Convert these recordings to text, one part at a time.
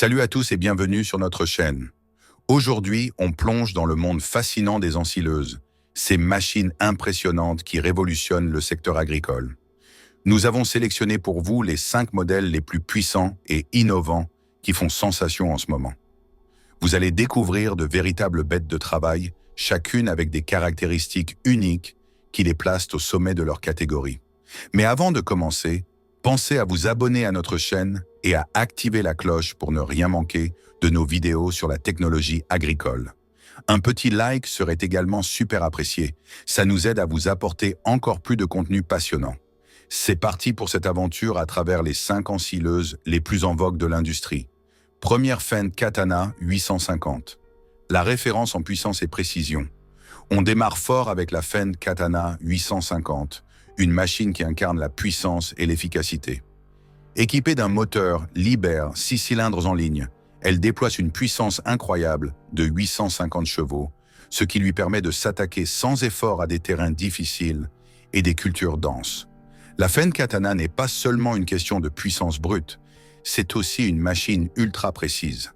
Salut à tous et bienvenue sur notre chaîne. Aujourd'hui, on plonge dans le monde fascinant des ensileuses, ces machines impressionnantes qui révolutionnent le secteur agricole. Nous avons sélectionné pour vous les 5 modèles les plus puissants et innovants qui font sensation en ce moment. Vous allez découvrir de véritables bêtes de travail, chacune avec des caractéristiques uniques qui les placent au sommet de leur catégorie. Mais avant de commencer, pensez à vous abonner à notre chaîne et à activer la cloche pour ne rien manquer de nos vidéos sur la technologie agricole. Un petit like serait également super apprécié. Ça nous aide à vous apporter encore plus de contenu passionnant. C'est parti pour cette aventure à travers les 5 ensileuses les plus en vogue de l'industrie. Première Fendt Katana 850. La référence en puissance et précision. On démarre fort avec la Fendt Katana 850, une machine qui incarne la puissance et l'efficacité. Équipée d'un moteur Liebherr 6 cylindres en ligne, elle déploie une puissance incroyable de 850 chevaux, ce qui lui permet de s'attaquer sans effort à des terrains difficiles et des cultures denses. La Fendt Katana n'est pas seulement une question de puissance brute, c'est aussi une machine ultra précise.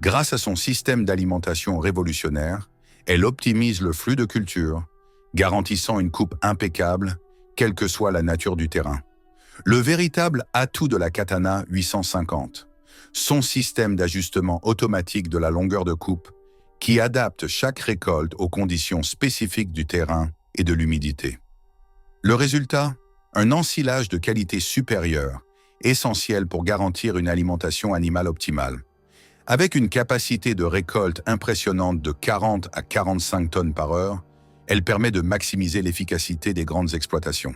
Grâce à son système d'alimentation révolutionnaire, elle optimise le flux de culture, garantissant une coupe impeccable, quelle que soit la nature du terrain. Le véritable atout de la Katana 850, son système d'ajustement automatique de la longueur de coupe, qui adapte chaque récolte aux conditions spécifiques du terrain et de l'humidité. Le résultat, un ensilage de qualité supérieure, essentiel pour garantir une alimentation animale optimale. Avec une capacité de récolte impressionnante de 40 à 45 tonnes par heure, elle permet de maximiser l'efficacité des grandes exploitations.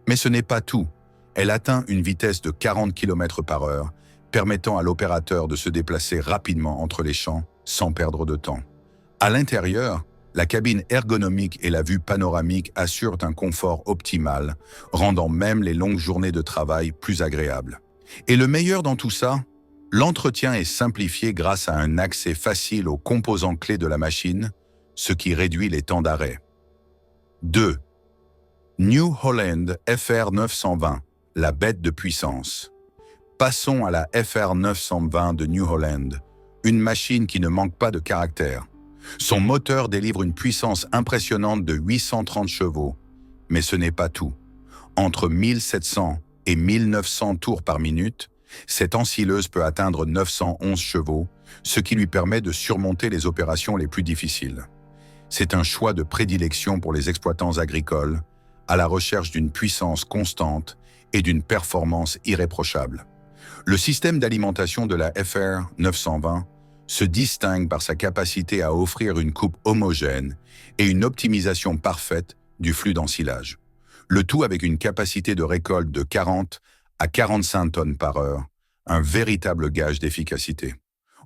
Mais ce n'est pas tout. Elle atteint une vitesse de 40 km par heure, permettant à l'opérateur de se déplacer rapidement entre les champs sans perdre de temps. À l'intérieur, la cabine ergonomique et la vue panoramique assurent un confort optimal, rendant même les longues journées de travail plus agréables. Et le meilleur dans tout ça, l'entretien est simplifié grâce à un accès facile aux composants clés de la machine, ce qui réduit les temps d'arrêt. 2. New Holland FR 920, la bête de puissance. Passons à la FR 920 de New Holland, une machine qui ne manque pas de caractère. Son moteur délivre une puissance impressionnante de 830 chevaux, mais ce n'est pas tout. Entre 1700 et 1900 tours par minute, cette ensileuse peut atteindre 911 chevaux, ce qui lui permet de surmonter les opérations les plus difficiles. C'est un choix de prédilection pour les exploitants agricoles, à la recherche d'une puissance constante et d'une performance irréprochable. Le système d'alimentation de la FR 920 se distingue par sa capacité à offrir une coupe homogène et une optimisation parfaite du flux d'ensilage. Le tout avec une capacité de récolte de 40 à 45 tonnes par heure, un véritable gage d'efficacité.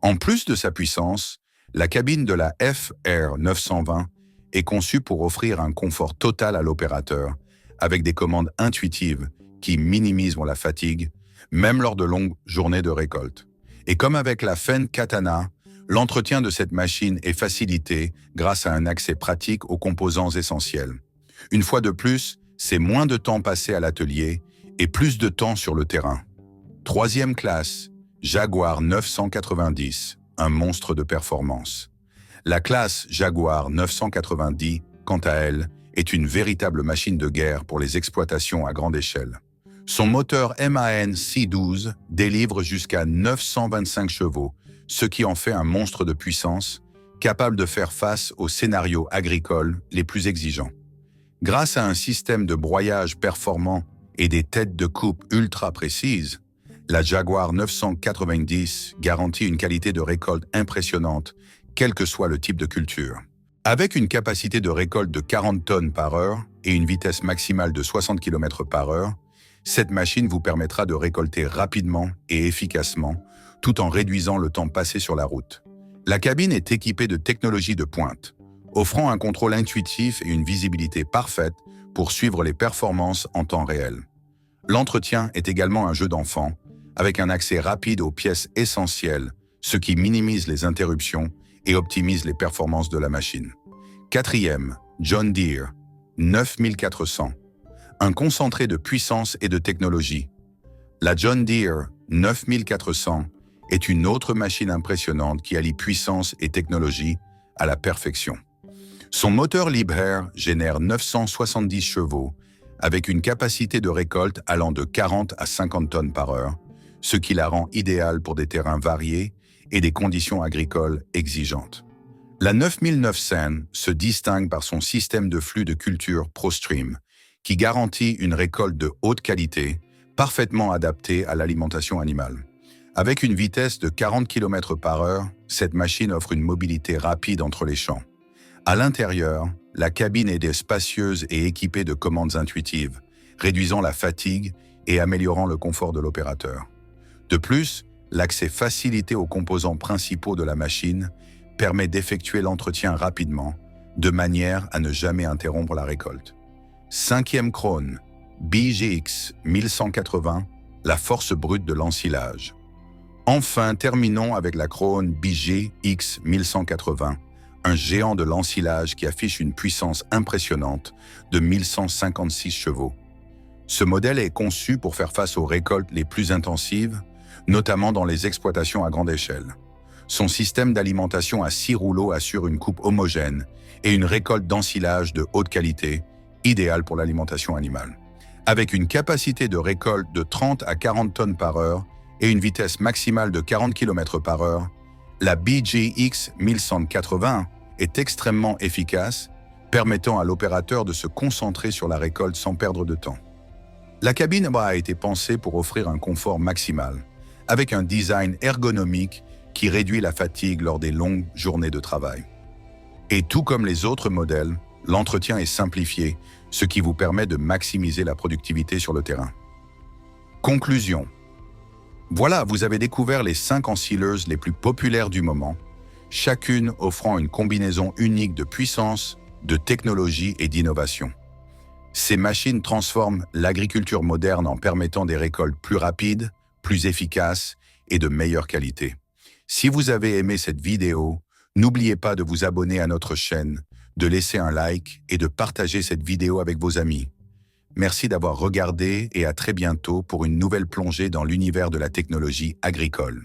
En plus de sa puissance, la cabine de la FR 920 est conçue pour offrir un confort total à l'opérateur, avec des commandes intuitives qui minimisent la fatigue, même lors de longues journées de récolte. Et comme avec la Fendt Katana, l'entretien de cette machine est facilité grâce à un accès pratique aux composants essentiels. Une fois de plus, c'est moins de temps passé à l'atelier et plus de temps sur le terrain. 3e classe, Jaguar 990, un monstre de performance. La classe Jaguar 990, quant à elle, est une véritable machine de guerre pour les exploitations à grande échelle. Son moteur MAN C12 délivre jusqu'à 925 chevaux, ce qui en fait un monstre de puissance, capable de faire face aux scénarios agricoles les plus exigeants. Grâce à un système de broyage performant et des têtes de coupe ultra précises, la Jaguar 990 garantit une qualité de récolte impressionnante, quel que soit le type de culture. Avec une capacité de récolte de 40 tonnes par heure et une vitesse maximale de 60 km par heure, cette machine vous permettra de récolter rapidement et efficacement, tout en réduisant le temps passé sur la route. La cabine est équipée de technologies de pointe, offrant un contrôle intuitif et une visibilité parfaite pour suivre les performances en temps réel. L'entretien est également un jeu d'enfant, avec un accès rapide aux pièces essentielles, ce qui minimise les interruptions et optimise les performances de la machine. 4e, John Deere 9400, un concentré de puissance et de technologie. La John Deere 9400 est une autre machine impressionnante qui allie puissance et technologie à la perfection. Son moteur Liebherr génère 970 chevaux avec une capacité de récolte allant de 40 à 50 tonnes par heure, ce qui la rend idéale pour des terrains variés et des conditions agricoles exigeantes. La 9009 se distingue par son système de flux de culture ProStream, qui garantit une récolte de haute qualité, parfaitement adaptée à l'alimentation animale. Avec une vitesse de 40 km par heure, cette machine offre une mobilité rapide entre les champs. À l'intérieur, la cabine est spacieuse et équipée de commandes intuitives, réduisant la fatigue et améliorant le confort de l'opérateur. De plus, l'accès facilité aux composants principaux de la machine permet d'effectuer l'entretien rapidement, de manière à ne jamais interrompre la récolte. Cinquième Krone, BGX 1180, la force brute de l'ensilage. Enfin, terminons avec la Krone BGX 1180, un géant de l'ensilage qui affiche une puissance impressionnante de 1156 chevaux. Ce modèle est conçu pour faire face aux récoltes les plus intensives, notamment dans les exploitations à grande échelle. Son système d'alimentation à 6 rouleaux assure une coupe homogène et une récolte d'ensilage de haute qualité, idéale pour l'alimentation animale. Avec une capacité de récolte de 30 à 40 tonnes par heure et une vitesse maximale de 40 km par heure, la BGX 1180 est extrêmement efficace, permettant à l'opérateur de se concentrer sur la récolte sans perdre de temps. La cabine a été pensée pour offrir un confort maximal, avec un design ergonomique qui réduit la fatigue lors des longues journées de travail. Et tout comme les autres modèles, l'entretien est simplifié, ce qui vous permet de maximiser la productivité sur le terrain. Conclusion. Voilà, vous avez découvert les 5 ensileuses les plus populaires du moment, chacune offrant une combinaison unique de puissance, de technologie et d'innovation. Ces machines transforment l'agriculture moderne en permettant des récoltes plus rapides, plus efficaces et de meilleure qualité. Si vous avez aimé cette vidéo, n'oubliez pas de vous abonner à notre chaîne, de laisser un like et de partager cette vidéo avec vos amis. Merci d'avoir regardé et à très bientôt pour une nouvelle plongée dans l'univers de la technologie agricole.